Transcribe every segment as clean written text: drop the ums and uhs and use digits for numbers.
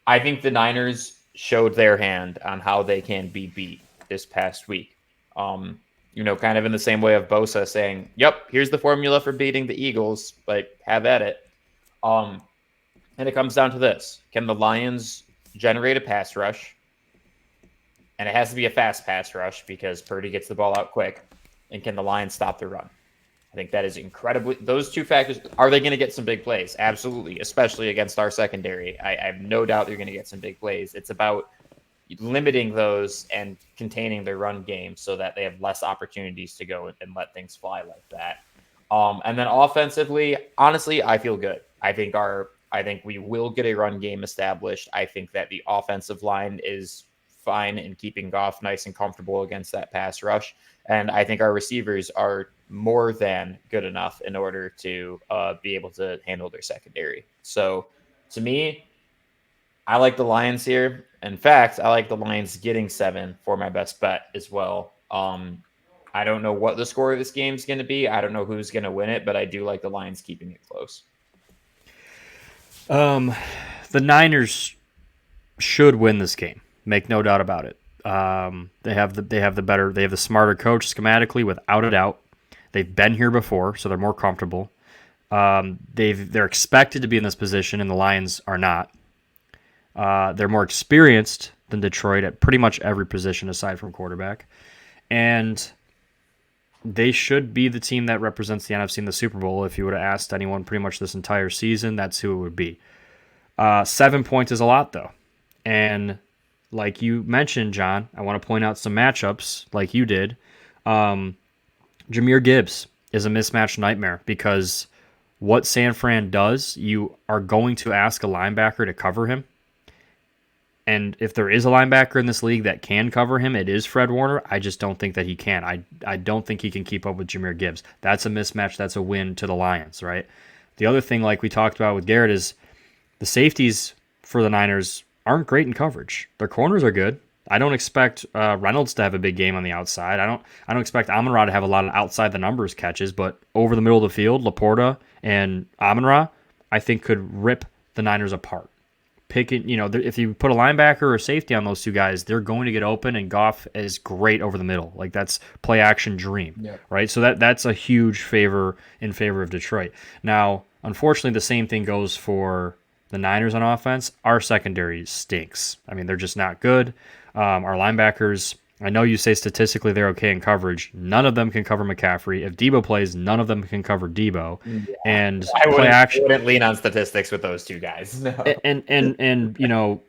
I think the Niners showed their hand on how they can be beat this past week. Kind of in the same way of Bosa saying, "Yep, here's the formula for beating the Eagles. Like, have at it." Um, and it comes down to this: can the Lions generate a pass rush? And it has to be a fast pass rush because Purdy gets the ball out quick. And can the Lions stop the run? I think that is incredibly. Those two factors. Are they going to get some big plays? Absolutely, especially against our secondary. I have no doubt they're going to get some big plays. It's about limiting those and containing their run game so that they have less opportunities to go and let things fly like that. And then offensively, honestly, I feel good. I think we will get a run game established. I think that the offensive line is fine in keeping Goff nice and comfortable against that pass rush. And I think our receivers are more than good enough in order to be able to handle their secondary. So to me, I like the Lions here. In fact, I like the Lions getting 7 for my best bet as well. I don't know what the score of this game is going to be. I don't know who's going to win it, but I do like the Lions keeping it close. The Niners should win this game. Make no doubt about it. They have the smarter coach schematically, without a doubt. They've been here before, so they're more comfortable. They're expected to be in this position, and the Lions are not. They're more experienced than Detroit at pretty much every position aside from quarterback, and they should be the team that represents the NFC in the Super Bowl. If you would have asked anyone pretty much this entire season, that's who it would be. 7 points is a lot, though. And like you mentioned, John, I want to point out some matchups like you did. Jahmyr Gibbs is a mismatch nightmare because what San Fran does, you are going to ask a linebacker to cover him. And if there is a linebacker in this league that can cover him, it is Fred Warner. I just don't think that he can. I don't think he can keep up with Jahmyr Gibbs. That's a mismatch. That's a win to the Lions, right? The other thing, like we talked about with Garrett, is the safeties for the Niners aren't great in coverage. Their corners are good. I don't expect Reynolds to have a big game on the outside. I don't expect Amon-Ra to have a lot of outside the numbers catches, but over the middle of the field, Laporta and Amon-Ra, I think could rip the Niners apart. If you put a linebacker or a safety on those two guys, they're going to get open, and Goff is great over the middle. Like, that's play action dream, right? So that's a huge favor in favor of Detroit. Now, unfortunately, the same thing goes for the Niners on offense. Our secondary stinks. I mean, they're just not good. Our linebackers, I know you say statistically they're okay in coverage. None of them can cover McCaffrey. If Debo plays, none of them can cover Debo. Yeah. And I play action. wouldn't lean on statistics with those two guys. No. And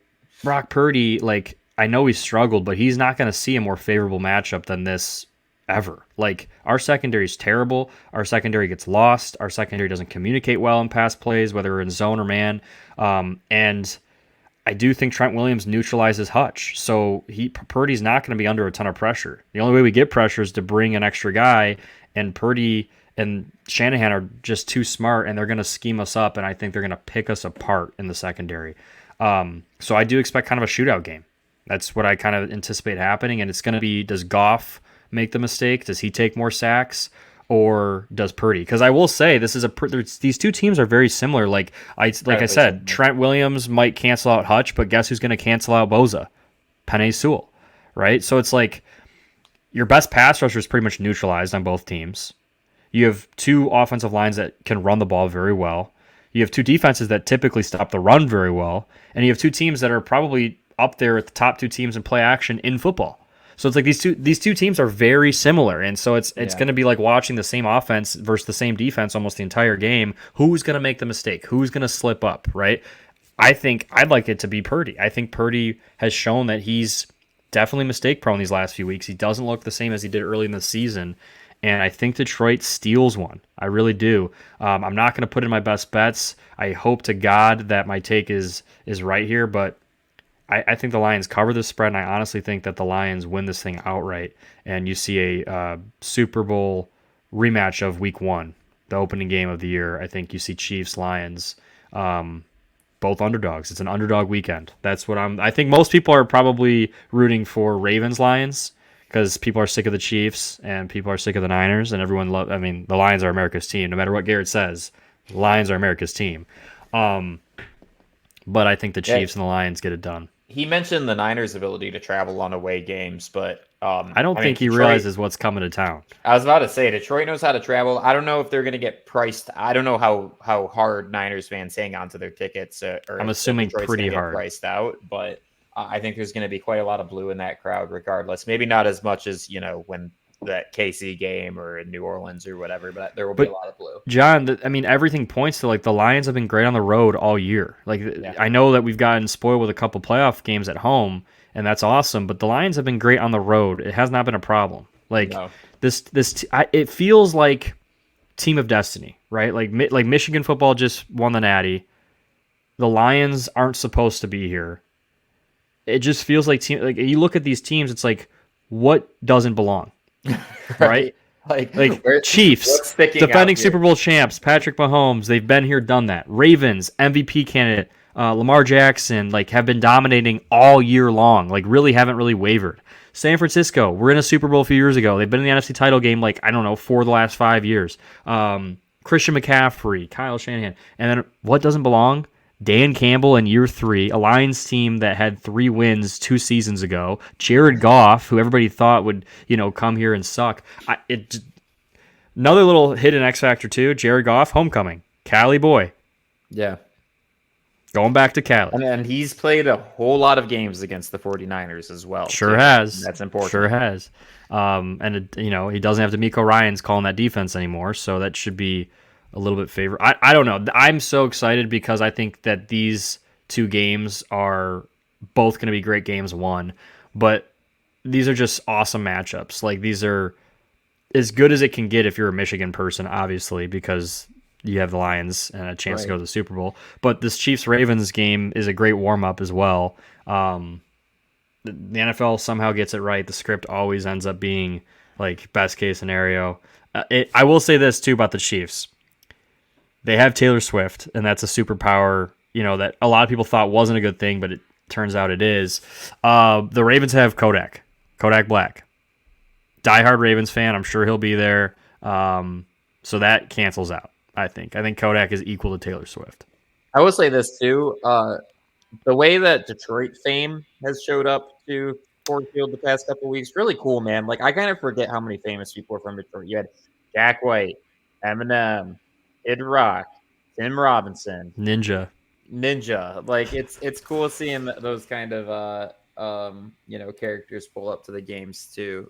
Brock Purdy, like, I know he's struggled, but he's not going to see a more favorable matchup than this ever. Like, our secondary is terrible. Our secondary gets lost. Our secondary doesn't communicate well in pass plays, whether in zone or man. And I do think Trent Williams neutralizes Hutch. So Purdy's not going to be under a ton of pressure. The only way we get pressure is to bring an extra guy, and Purdy and Shanahan are just too smart, and they're going to scheme us up, and I think they're going to pick us apart in the secondary. So I do expect kind of a shootout game. That's what I kind of anticipate happening, and it's going to be, does Goff make the mistake? Does he take more sacks? Or does Purdy? Because I will say these two teams are very similar. Like I said, Trent Williams might cancel out Hutch, but guess who's going to cancel out Bosa? Penei Sewell, right? So it's like your best pass rusher is pretty much neutralized on both teams. You have two offensive lines that can run the ball very well. You have two defenses that typically stop the run very well, and you have two teams that are probably up there at the top two teams in play action in football. So it's like these two teams are very similar, and so it's going to be like watching the same offense versus the same defense almost the entire game. Who's going to make the mistake? Who's going to slip up, right? I think I'd like it to be Purdy. I think Purdy has shown that he's definitely mistake-prone these last few weeks. He doesn't look the same as he did early in the season, and I think Detroit steals one. I really do. I'm not going to put in my best bets. I hope to God that my take is right here, but I think the Lions cover this spread, and I honestly think that the Lions win this thing outright, and you see a Super Bowl rematch of Week 1, the opening game of the year. I think you see Chiefs-Lions, both underdogs. It's an underdog weekend. That's what I think most people are probably rooting for Ravens-Lions because people are sick of the Chiefs, and people are sick of the Niners, and everyone the Lions are America's team. No matter what Garrett says, the Lions are America's team. But I think the Yeah, Chiefs and the Lions get it done. he mentioned the Niners' ability to travel on away games, but I don't I mean think he Detroit. realizes what's coming to town. I was about to say Detroit knows how to travel. I don't know if they're going to get priced. I don't know how hard Niners fans hang on to their tickets, or I'm if assuming Detroit's going pretty to get hard. priced out. But I think there's going to be quite a lot of blue in that crowd, regardless. Maybe not as much as when that KC game or in New Orleans or whatever, but there will be a But lot of blue. John, I mean, everything points to like the Lions have been great on the road all year. Like Yeah, I know that we've gotten spoiled with a couple playoff games at home, and that's awesome. But the Lions have been great on the road. It has not been a problem. Like no, it feels like team of destiny, right? Like Michigan football just won the Natty. The Lions aren't supposed to be here. It just feels like team. Like you look at these teams, it's like what doesn't belong, right? right? Like Like Chiefs, what's sticking out defending here? Super Bowl champs, Patrick Mahomes, they've been here, done that. Ravens, MVP candidate, Lamar Jackson, like have been dominating all year long, like really haven't really wavered. San Francisco, we're in a Super Bowl a few years ago. They've been in the NFC title game, like, I don't know, for the last 5 years. Christian McCaffrey, Kyle Shanahan. And then what doesn't belong? Dan Campbell in year 3, a Lions team that had 3 wins 2 seasons ago. Jared Goff, who everybody thought would, come here and suck. Another little hidden X factor too. Jared Goff, homecoming, Cali boy, Yeah. going back to Cali. And he's played a whole lot of games against the 49ers as well. Sure too. has. That's important. Sure has. He doesn't have D'Amico Ryans calling that defense anymore, so that should be a little bit favorable. I don't know. I'm so excited because I think that these 2 games are both going to be great games. But these are just awesome matchups. Like these are as good as it can get if you're a Michigan person, obviously, because you have the Lions and a chance to go to the Super Bowl. But this Chiefs-Ravens game is a great warm-up as well. The NFL somehow gets it right. The script always ends up being like best case scenario. I will say this too about the Chiefs. They have Taylor Swift, and that's a superpower, that a lot of people thought wasn't a good thing, but it turns out it is. The Ravens have Kodak Black. Diehard Ravens fan. I'm sure he'll be there. So that cancels out, I think. I think Kodak is equal to Taylor Swift. I will say this too. The way that Detroit fame has showed up to Ford Field the past couple of weeks, really cool, man. Like I kind of forget how many famous people are from Detroit. You had Jack White, Eminem, Kid Rock, Tim Robinson, Ninja. Like it's cool seeing those kind of characters pull up to the games too.